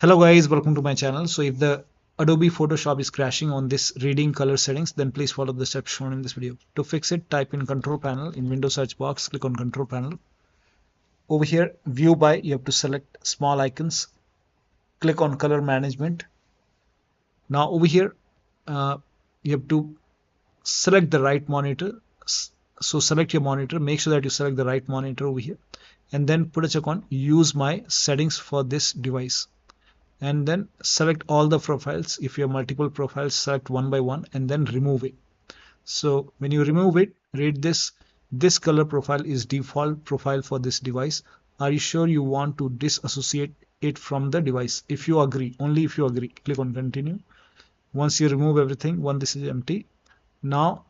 Hello guys, welcome to my channel. So if the Adobe Photoshop is crashing on this reading color settings, then please follow the steps shown in this video. To fix it, type in control panel in Windows search box, click on control panel. Over here, view by, you have to select small icons, click on color management. Now over here, you have to select the right monitor. So select your monitor, make sure that you select the right monitor over here, and then put a check on use my settings for this device. And then select all the profiles. If you have multiple profiles, select one by one and then remove it. So when you remove it, read this color profile is default profile for this device. Are you sure you want to disassociate it from the device? If you agree, only if you agree, click on continue. Once you remove everything, once this is empty, now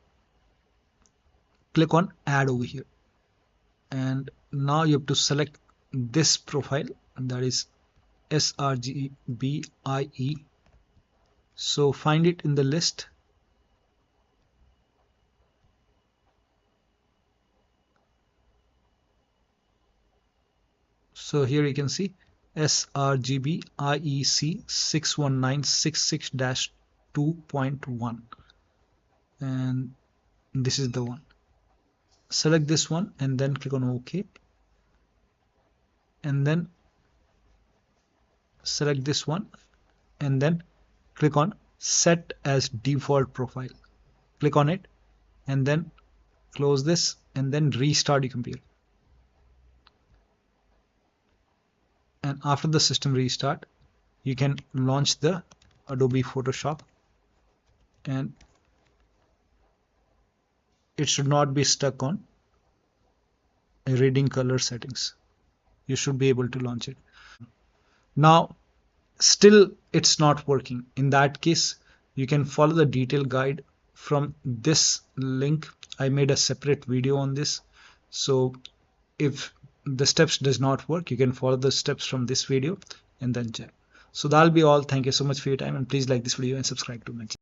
click on add over here, and now you have to select this profile, and that is sRGB IE. So find it in the list. So here you can see sRGB IEC 61966-2.1, and this is the one. Select this one and then click on OK, and then select this one and then click on set as default profile. Click on it and then close this and then restart your computer. And after the system restart, you can launch the Adobe Photoshop, and it should not be stuck on reading color settings. You should be able to launch it. Now still it's not working. In that case, you can follow the detailed guide from this link. I made a separate video on this. So if the steps does not work, you can follow the steps from this video and then check. So that'll be all. Thank you so much for your time, and please like this video and subscribe to my channel.